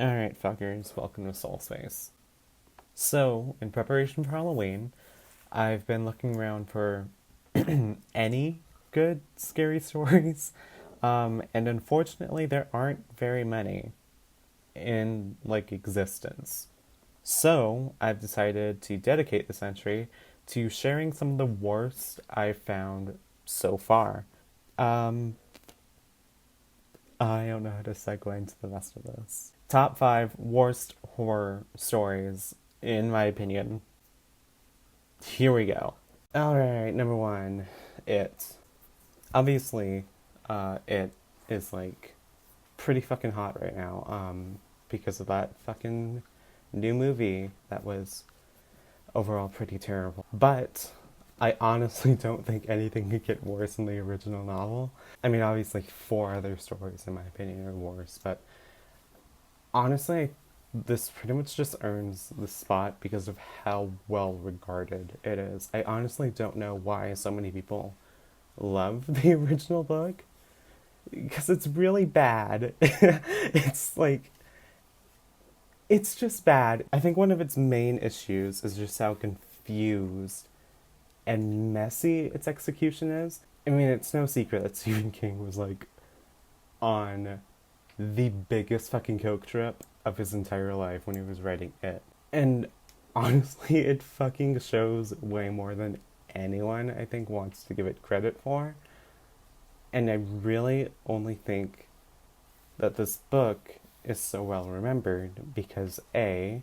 Alright, fuckers, welcome to Solspace. So, in preparation for Halloween, I've been looking around for any good scary stories, and unfortunately, there aren't very many in, existence. So, I've decided to dedicate this entry to sharing some of the worst I've found so far. Um, I don't know how to segue into the rest of this. Top 5 worst horror stories, in my opinion. Here we go. Alright, number 1. It. Obviously, it is, pretty fucking hot right now, because of that fucking new movie that was overall pretty terrible. But I honestly don't think anything could get worse than the original novel. I mean, obviously, 4 other stories, in my opinion, are worse, but honestly, this pretty much just earns the spot because of how well regarded it is. I honestly don't know why so many people love the original book because it's really bad. It's just bad. I think one of its main issues is just how confused and messy its execution is. I mean, it's no secret that Stephen King was on the biggest fucking coke trip of his entire life when he was writing it. And honestly, it fucking shows way more than anyone, I think, wants to give it credit for. And I really only think that this book is so well remembered because a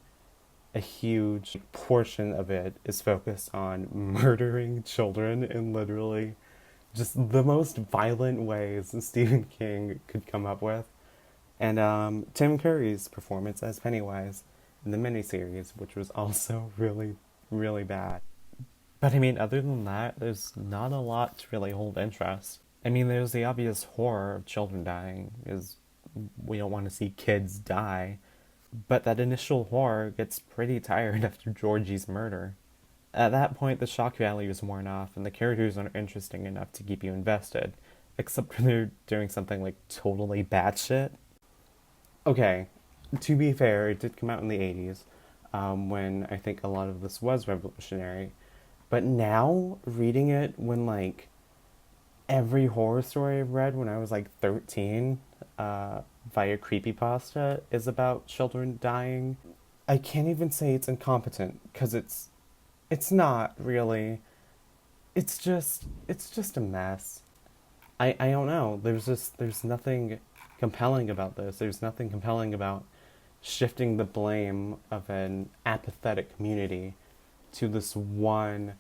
huge portion of it is focused on murdering children in literally just the most violent ways Stephen King could come up with. And Tim Curry's performance as Pennywise in the miniseries, which was also really, really bad. But I mean, other than that, there's not a lot to really hold interest. I mean, there's the obvious horror of children dying, is we don't want to see kids die. But that initial horror gets pretty tired after Georgie's murder. At that point, the shock value is worn off, and the characters aren't interesting enough to keep you invested, except when they're doing something totally batshit. Okay, to be fair, it did come out in the 80s, when I think a lot of this was revolutionary. But now, reading it when, every horror story I've read when I was, 13, via creepypasta is about children dying, I can't even say it's incompetent, because it's not, really. It's just a mess. I don't know. There's nothing compelling about this. There's nothing compelling about shifting the blame of an apathetic community to this one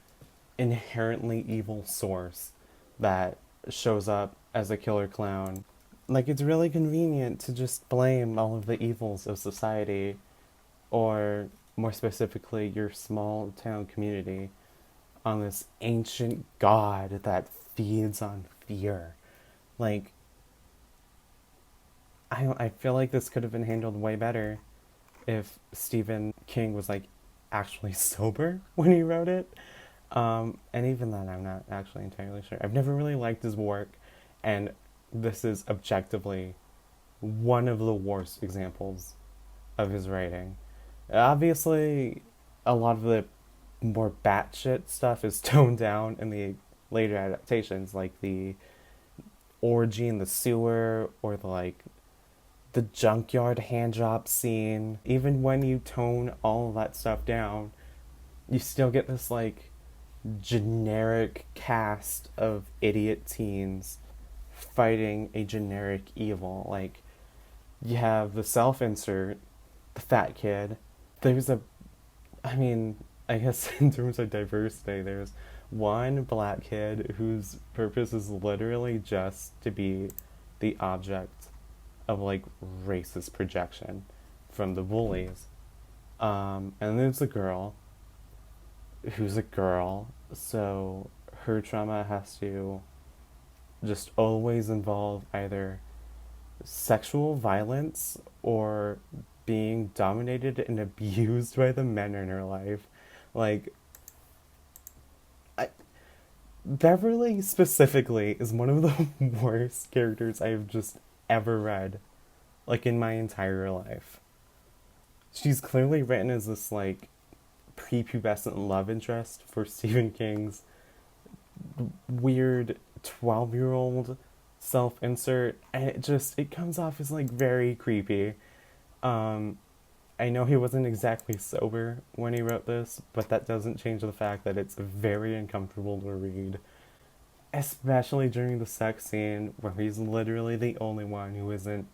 inherently evil source that shows up as a killer clown. It's really convenient to just blame all of the evils of society, or more specifically, your small town community, on this ancient god that feeds on fear. Like, I feel like this could have been handled way better if Stephen King was actually sober when he wrote it. And even then, I'm not actually entirely sure. I've never really liked his work, and this is objectively one of the worst examples of his writing. Obviously, a lot of the more batshit stuff is toned down in the later adaptations, like the orgy in the sewer, or the junkyard hand job scene. Even when you tone all of that stuff down, you still get this generic cast of idiot teens fighting a generic evil. You have the self-insert, the fat kid. There's I mean, I guess in terms of diversity, there's one black kid whose purpose is literally just to be the object of racist projection from the bullies. And there's a girl who's a girl, so her trauma has to just always involve either sexual violence or being dominated and abused by the men in her life. Like, I, Beverly specifically is one of the worst characters I've just ever read, in my entire life. She's clearly written as this, like, prepubescent love interest for Stephen King's weird 12-year-old self-insert, and it comes off as, like, very creepy. Um, I know he wasn't exactly sober when he wrote this, but that doesn't change the fact that it's very uncomfortable to read. Especially during the sex scene where he's literally the only one who isn't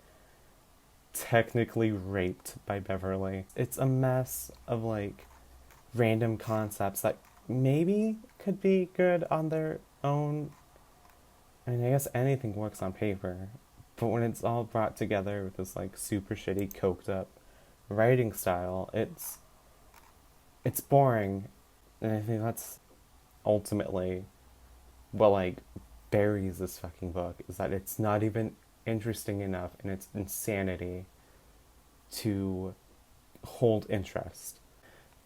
technically raped by Beverly. It's a mess of, like, random concepts that maybe could be good on their own. I mean, I guess anything works on paper. But when it's all brought together with this, like, super shitty, coked up writing style, it's boring. And I think that's ultimately what, like, buries this fucking book, is that it's not even interesting enough in its insanity to hold interest.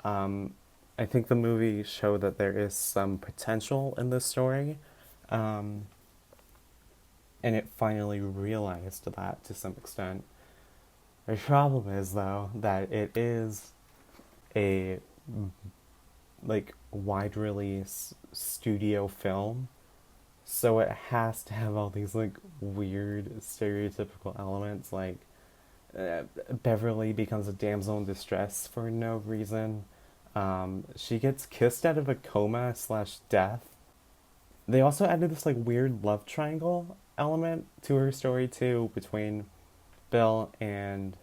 I think the movie showed that there is some potential in this story, and it finally realized that to some extent. The problem is, though, that it is a, like, wide release studio film, so it has to have all these, like, weird stereotypical elements, like Beverly becomes a damsel in distress for no reason. She gets kissed out of a coma slash death. They also added this, like, weird love triangle element to her story too, between Bill and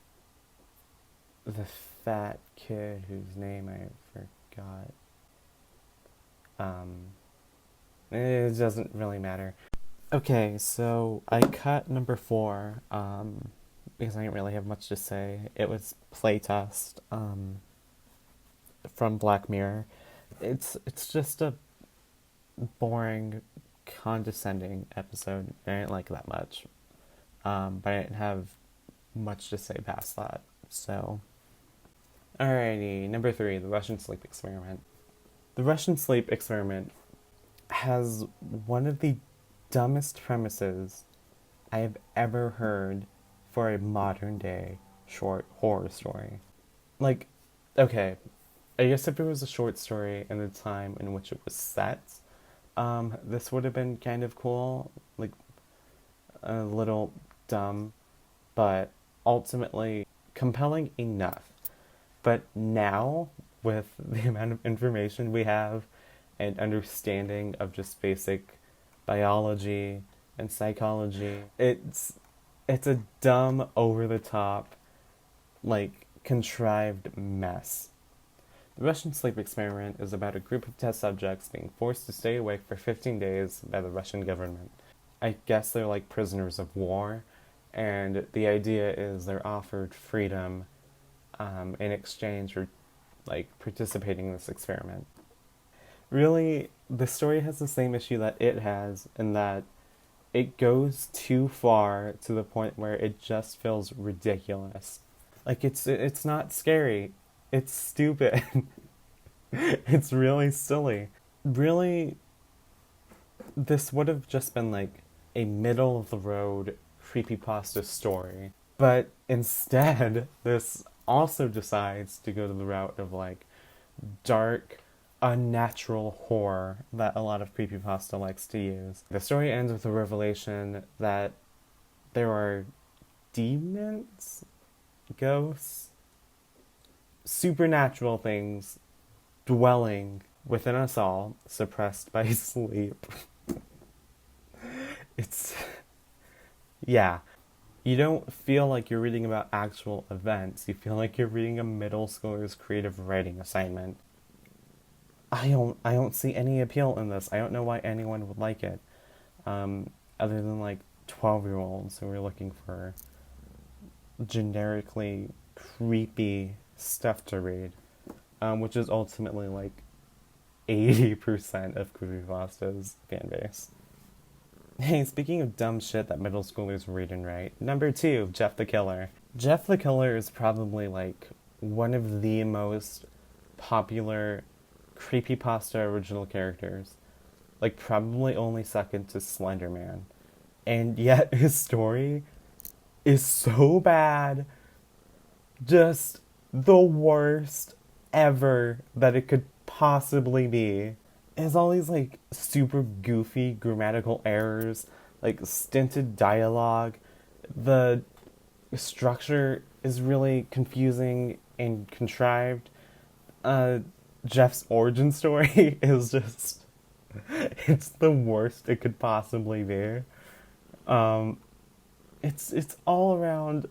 the fat kid whose name I forgot. It doesn't really matter. Okay, so I cut number 4, because I didn't really have much to say. It was Playtest, from Black Mirror. It's just a boring, condescending episode. I didn't like that much. But I didn't have much to say past that. So, alrighty, number 3, the Russian sleep experiment. The Russian sleep experiment has one of the dumbest premises I have ever heard for a modern day short horror story. Like, okay, I guess if it was a short story in the time in which it was set, this would have been kind of cool, like a little dumb, but ultimately compelling enough. But now, with the amount of information we have and understanding of just basic biology and psychology, it's a dumb, over the top, like, contrived mess. The Russian sleep experiment is about a group of test subjects being forced to stay awake for 15 days by the Russian government. I guess they're like prisoners of war, and the idea is they're offered freedom in exchange for, like, participating in this experiment. Really, the story has the same issue that it has, in that it goes too far to the point where it just feels ridiculous. Like, it's not scary. It's stupid. It's really silly. Really, this would have just been, like, a middle-of-the-road creepypasta story. But instead, this also decides to go to the route of, like, dark, unnatural horror that a lot of creepypasta likes to use. The story ends with a revelation that there are demons, ghosts, supernatural things dwelling within us all, suppressed by sleep. It's... yeah. You don't feel like you're reading about actual events. You feel like you're reading a middle schooler's creative writing assignment. I don't see any appeal in this. I don't know why anyone would like it. Other than, like, 12-year-olds who are looking for generically creepy stuff to read. Which is ultimately, like, 80% of creepypasta's fan base. Hey, speaking of dumb shit that middle schoolers read and write, number 2, Jeff the Killer. Jeff the Killer is probably, like, one of the most popular creepypasta original characters. Like, probably only second to Slender Man. And yet his story is so bad. Just the worst ever that it could possibly be. It has all these like super goofy grammatical errors, like stinted dialogue. The structure is really confusing and contrived. Uh, Jeff's origin story is just, it's the worst it could possibly be. Um, it's all around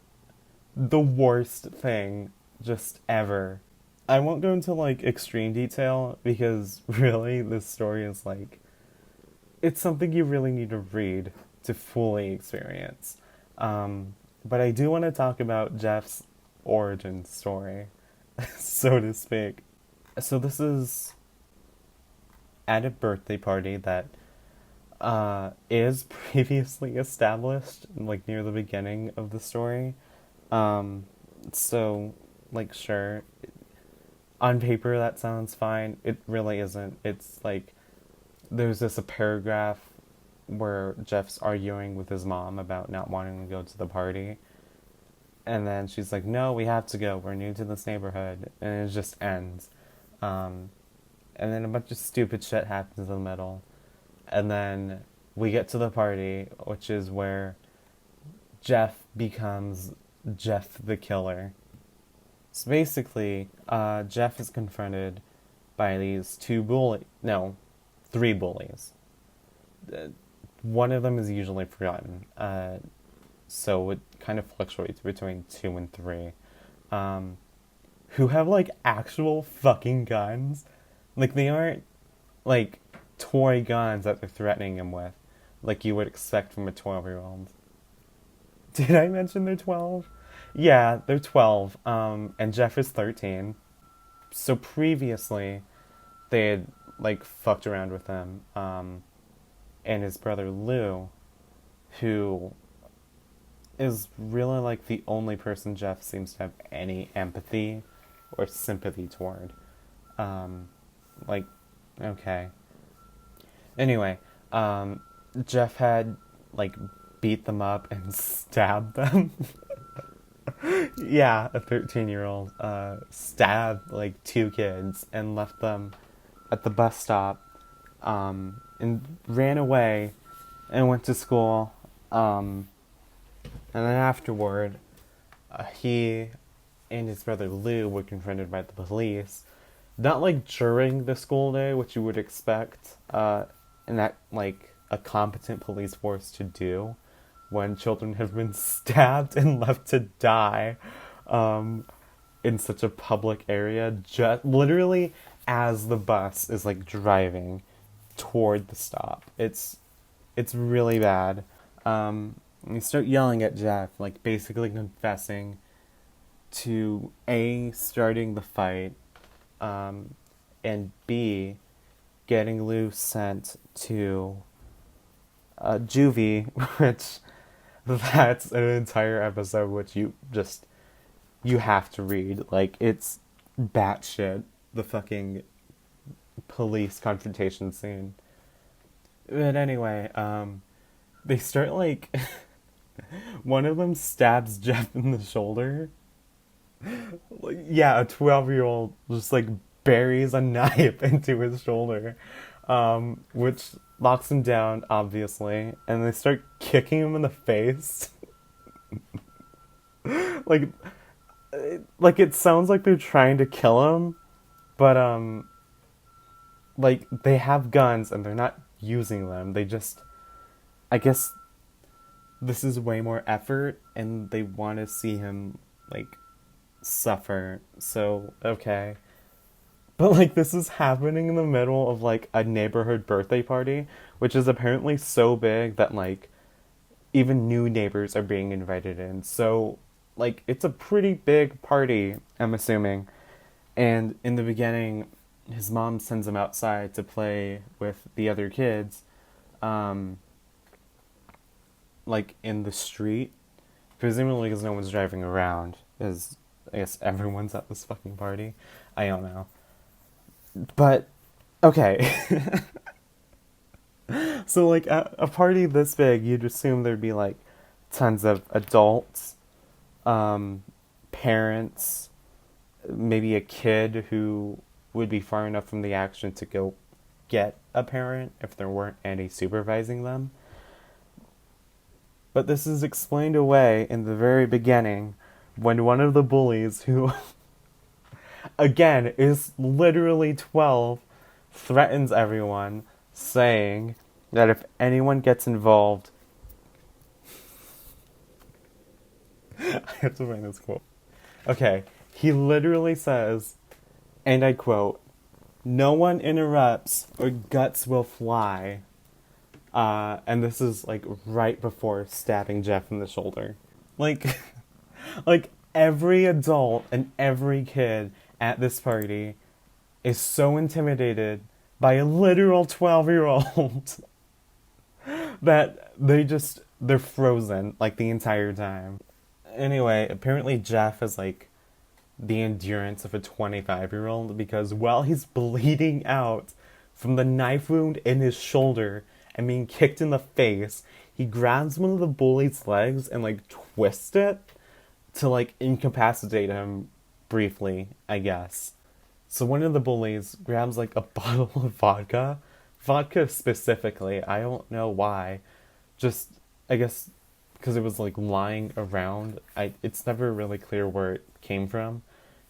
the worst thing just ever. I won't go into like extreme detail because really this story is like, it's something you really need to read to fully experience. But I do want to talk about Jeff's origin story, so to speak. So this is at a birthday party that is previously established, like near the beginning of the story. Um, so, like, sure, on paper that sounds fine. It really isn't. It's like there's this a paragraph where Jeff's arguing with his mom about not wanting to go to the party. And then she's like, no, we have to go. We're new to this neighborhood. And it just ends. Um, and then a bunch of stupid shit happens in the middle. And then we get to the party, which is where Jeff becomes Jeff the Killer. So basically, Jeff is confronted by these three bullies. One of them is usually forgotten, so it kind of fluctuates between 2 and 3, who have like actual fucking guns. Like they aren't like toy guns that they're threatening him with, like you would expect from a 12-year-old. Did I mention they're 12? Yeah, they're 12, and Jeff is 13. So previously, they had, like, fucked around with him, and his brother Lou, who is really, like, the only person Jeff seems to have any empathy or sympathy toward. Like, okay. Anyway, Jeff had, like, beat them up and stabbed them. Yeah, a 13-year-old stabbed like 2 kids and left them at the bus stop, and ran away and went to school. And then afterward, he and his brother Lou were confronted by the police. Not like during the school day, which you would expect, and that like a competent police force to do when children have been stabbed and left to die in such a public area, just literally as the bus is like driving toward the stop. It's really bad. You start yelling at Jeff, like basically confessing to A, starting the fight, and B, getting Lou sent to juvie, which that's an entire episode which you have to read. Like, it's batshit, the fucking police confrontation scene. But anyway, they start, like, one of them stabs Jeff in the shoulder. Yeah, a 12-year-old just, like, buries a knife into his shoulder, which locks him down, obviously, and they start kicking him in the face. like, like it sounds like they're trying to kill him, but like they have guns and they're not using them. They just, I guess, this is way more effort, and they want to see him like suffer. So okay. But, like, this is happening in the middle of, like, a neighborhood birthday party, which is apparently so big that, like, even new neighbors are being invited in. So, like, it's a pretty big party, I'm assuming. And in the beginning, his mom sends him outside to play with the other kids, like, in the street. Presumably because no one's driving around, because I guess everyone's at this fucking party. I don't know. But, okay. So, like, at a party this big, you'd assume there'd be, like, tons of adults, parents, maybe a kid who would be far enough from the action to go get a parent if there weren't any supervising them. But this is explained away in the very beginning when one of the bullies, who again is literally 12, threatens everyone, saying that if anyone gets involved, I have to find this quote. Okay, he literally says, and I quote, "No one interrupts or guts will fly." And this is like right before stabbing Jeff in the shoulder. Like, like every adult and every kid at this party is so intimidated by a literal 12-year-old that they're frozen like the entire time. Anyway, apparently Jeff has like the endurance of a 25-year-old because while he's bleeding out from the knife wound in his shoulder and being kicked in the face, he grabs one of the bully's legs and like twists it to like incapacitate him briefly, I guess. So one of the bullies grabs like a bottle of vodka specifically. I don't know why. Just, I guess, because it was like lying around. It's never really clear where it came from,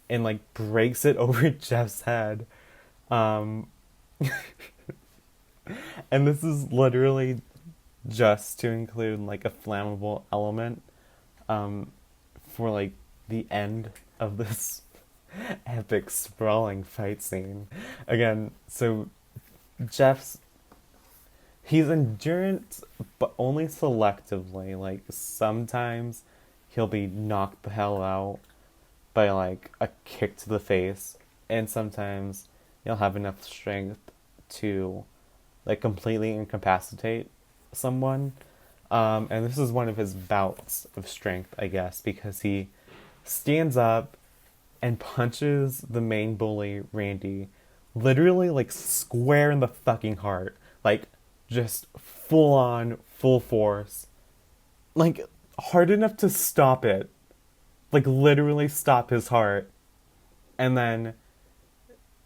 and like breaks it over Jeff's head. Um, and this is literally just to include like a flammable element, for like the end of this epic sprawling fight scene. Again, so Jeff's he's endurance, but only selectively. Like sometimes he'll be knocked the hell out by like a kick to the face, and sometimes he'll have enough strength to like completely incapacitate someone. And this is one of his bouts of strength, I guess, because he stands up and punches the main bully, Randy, literally like square in the fucking heart. Like just full on, full force. Like hard enough to stop it. Like literally stop his heart. And then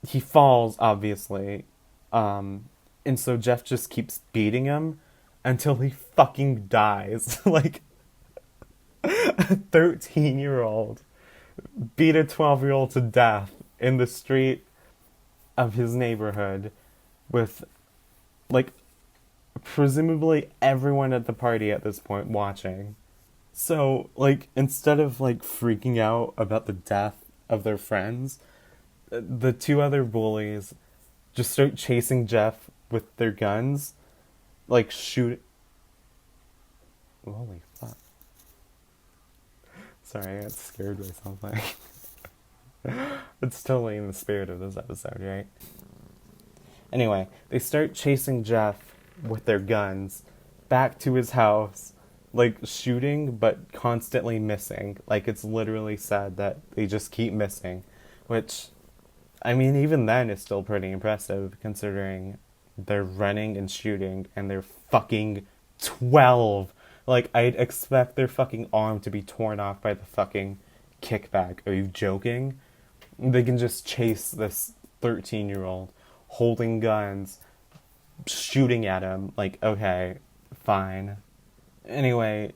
he falls, obviously. And so Jeff just keeps beating him until he fucking dies. Like a 13-year-old beat a 12-year-old to death in the street of his neighborhood with like presumably everyone at the party at this point watching. So like instead of like freaking out about the death of their friends, the two other bullies just start chasing Jeff with their guns, like shoot. Holy fuck. Sorry, I got scared by something. It's totally in the spirit of this episode, right? Anyway, they start chasing Jeff with their guns back to his house, like shooting but constantly missing. Like it's literally said that they just keep missing, which, I mean, even then is still pretty impressive considering they're running and shooting and they're fucking 12. Like, I'd expect their fucking arm to be torn off by the fucking kickback. Are you joking? They can just chase this 13-year-old holding guns, shooting at him. Like, okay, fine. Anyway,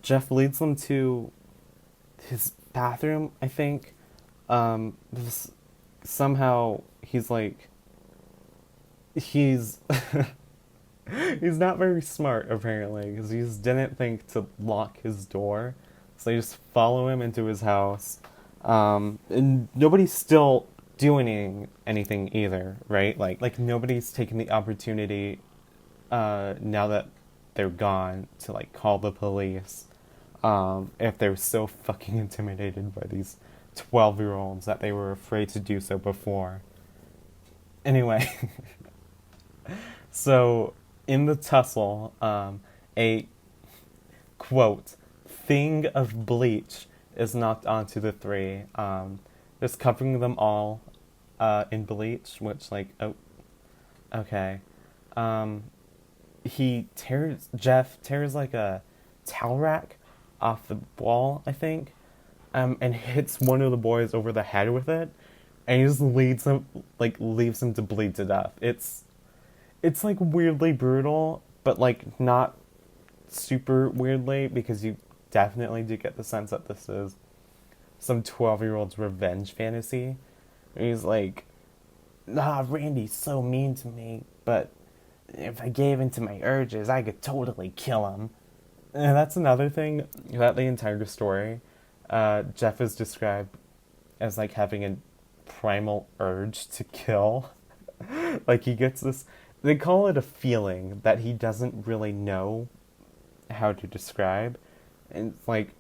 Jeff leads them to his bathroom, I think. Somehow he's like... He's not very smart, apparently, because he just didn't think to lock his door. So they just follow him into his house. And nobody's still doing anything either, right? Like nobody's taking the opportunity, now that they're gone, to, like, call the police. If they're so fucking intimidated by these 12-year-olds that they were afraid to do so before. Anyway... So, in the tussle, a, quote, thing of bleach is knocked onto the three, just covering them all in bleach, which, like, oh, okay. Jeff tears, like, a towel rack off the wall, I think, and hits one of the boys over the head with it, and he just leaves him to bleed to death. It's like weirdly brutal, but like not super weirdly, because you definitely do get the sense that this is some 12-year-old's revenge fantasy. He's like, nah, Randy's so mean to me, but if I gave in to my urges, I could totally kill him. And that's another thing about the entire story. Jeff is described as like having a primal urge to kill. Like he gets this, they call it a feeling that he doesn't really know how to describe. And like,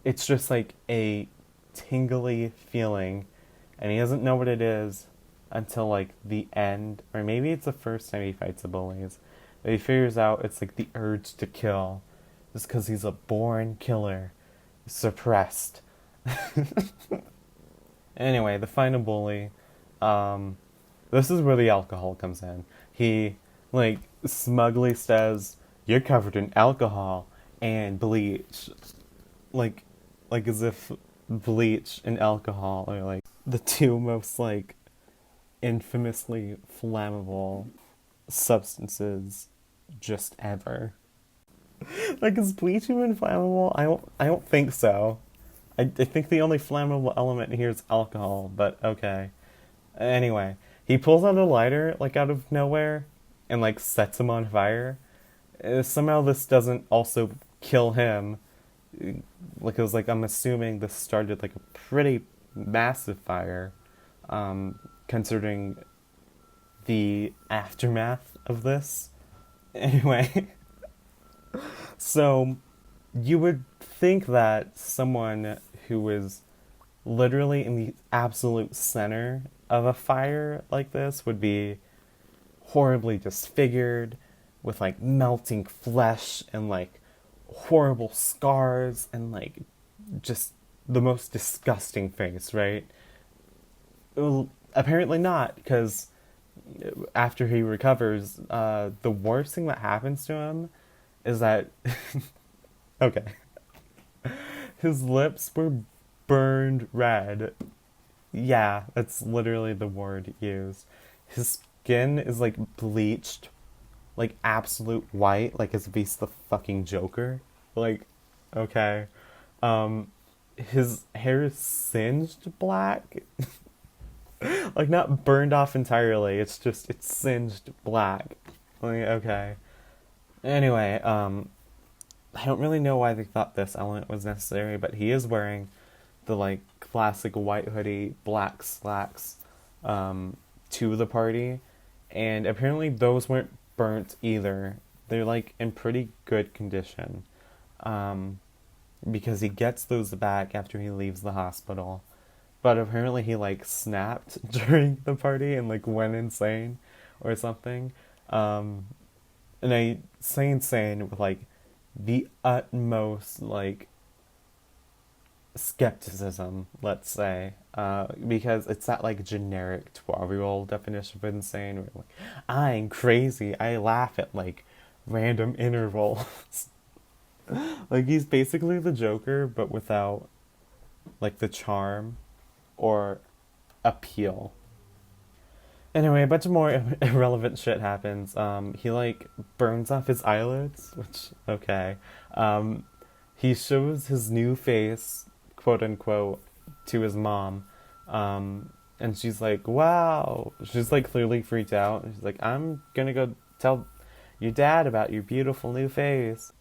it's just like a tingly feeling, and he doesn't know what it is until like the end, or maybe it's the first time he fights the bullies. But he figures out it's like the urge to kill, just because he's a born killer, suppressed. Anyway, the final bully. This is where the alcohol comes in. He like smugly says, "You're covered in alcohol and bleach," like as if bleach and alcohol are like the two most like infamously flammable substances just ever. Like, is bleach even flammable? I don't think so. I think the only flammable element here is alcohol, but okay. Anyway, he pulls out a lighter like out of nowhere and like sets him on fire. Somehow this doesn't also kill him. Like, it was like, I'm assuming this started like a pretty massive fire, considering the aftermath of this. Anyway, so you would think that someone who was literally in the absolute center of a fire like this would be horribly disfigured, with like melting flesh and like horrible scars and like just the most disgusting face, right? Well, apparently not, because after he recovers, the worst thing that happens to him is that okay, his lips were burned red. Yeah, that's literally the word used. His skin is like bleached, like absolute white, like as if he's the fucking Joker. Like, okay. His hair is singed black. Like, not burned off entirely, it's singed black. Like, okay. Anyway, I don't really know why they thought this element was necessary, but he is wearing the like classic white hoodie, black slacks, to the party, and apparently those weren't burnt either. They're like in pretty good condition, because he gets those back after he leaves the hospital. But apparently he like snapped during the party and like went insane or something. And I say insane with like the utmost like skepticism, let's say, because it's that like generic 12-year-old definition of insane where like, I'm crazy, I laugh at like random intervals. Like, he's basically the Joker but without like the charm or appeal. Anyway, a bunch of more irrelevant shit happens. He like burns off his eyelids, which okay. He shows his new face, quote unquote, to his mom, and she's like, "Wow!" She's like clearly freaked out. And she's like, "I'm gonna go tell your dad about your beautiful new face."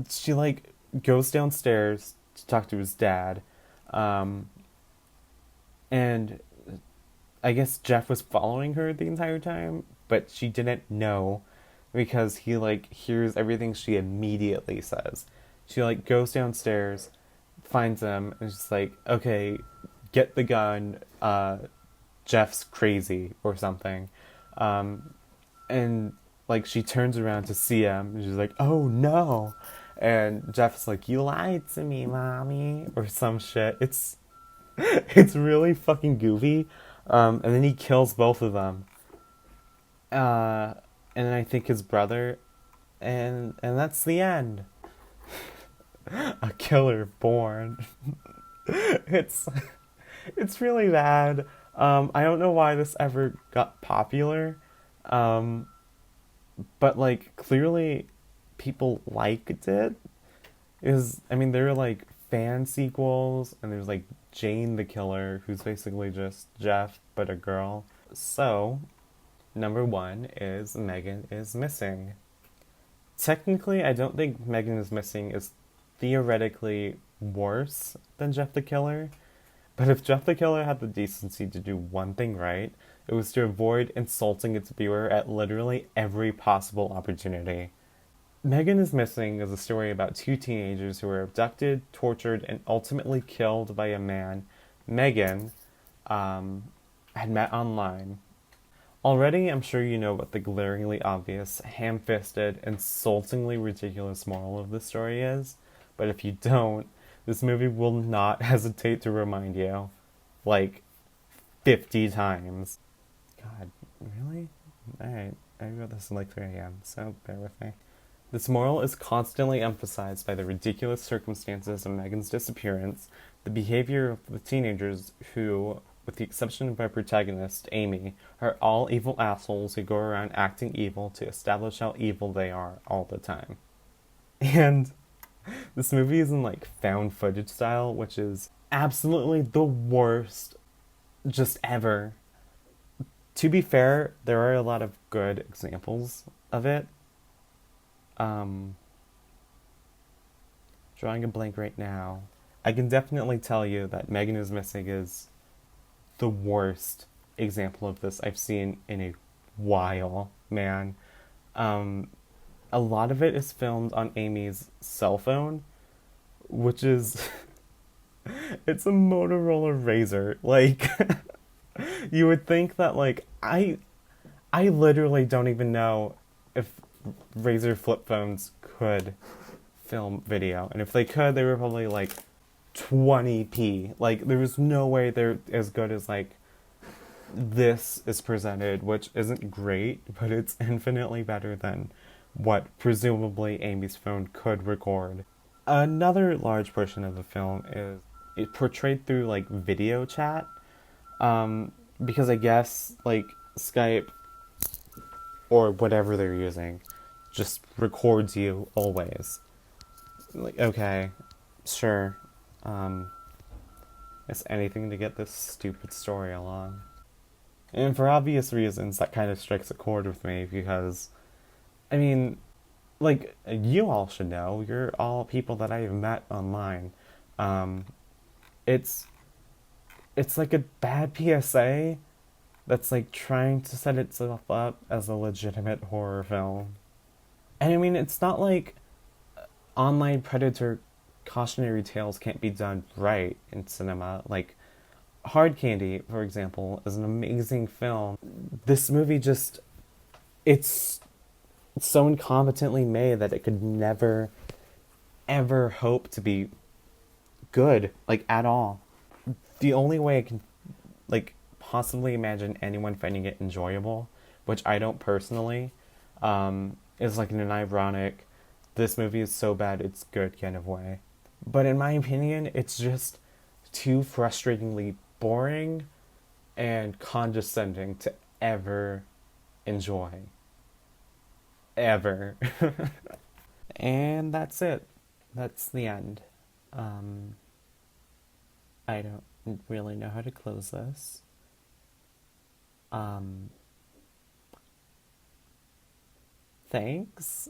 She like goes downstairs to talk to his dad, and I guess Jeff was following her the entire time, but she didn't know, because he like hears everything she immediately says. She like goes downstairs, finds him, and she's like, "Okay, get the gun. Jeff's crazy," or something. And like she turns around to see him, and she's like, "Oh no!" And Jeff's like, "You lied to me, mommy," or some shit. It's really fucking goofy. And then he kills both of them. And then I think his brother, and that's the end. A killer born. It's it's really bad. I don't know why this ever got popular. Um, but like clearly people liked it. I mean there are like fan sequels and there's like Jane the Killer, who's basically just Jeff but a girl. So, number one is Megan is Missing. Technically, I don't think Megan is Missing is theoretically worse than Jeff the Killer, but if Jeff the Killer had the decency to do one thing right, it was to avoid insulting its viewer at literally every possible opportunity. Megan is Missing is a story about two teenagers who were abducted, tortured, and ultimately killed by a man Megan had met online. Already, I'm sure you know what the glaringly obvious, ham fisted, insultingly ridiculous moral of the story is, but if you don't, this movie will not hesitate to remind you, like, 50 times. God, really? Alright, I wrote this at like 3 a.m., so bear with me. This moral is constantly emphasized by the ridiculous circumstances of Megan's disappearance, the behavior of the teenagers who, with the exception of our protagonist, Amy, are all evil assholes who go around acting evil to establish how evil they are all the time. And this movie is in like found footage style, which is absolutely the worst just ever. To be fair, there are a lot of good examples of it. Drawing a blank right now. I can definitely tell you that Megan is Missing is the worst example of this I've seen in a while, man. Um, a lot of it is filmed on Amy's cell phone, which is it's a Motorola Razr. Like you would think that like I literally don't even know if Razr flip phones could film video, and if they could, they were probably like 20p. Like there was no way they're as good as like this is presented, which isn't great, but it's infinitely better than what presumably Amy's phone could record. Another large portion of the film is it portrayed through like video chat, because I guess like Skype or whatever they're using just records you always. Like, okay, sure. It's anything to get this stupid story along. And for obvious reasons, that kind of strikes a chord with me because, I mean, like, you all should know, you're all people that I've met online. Um, it's, it's like a bad PSA that's like trying to set itself up as a legitimate horror film. And I mean, it's not like online predator cautionary tales can't be done right in cinema. Like, Hard Candy, for example, is an amazing film. This movie just, it's so incompetently made that it could never, ever hope to be good, like, at all. The only way I can, like, possibly imagine anyone finding it enjoyable, which I don't personally, is like in an ironic, this movie is so bad it's good kind of way. But in my opinion, it's just too frustratingly boring and condescending to ever enjoy. Ever. And that's it. That's the end. Um, I don't really know how to close this. Um, thanks.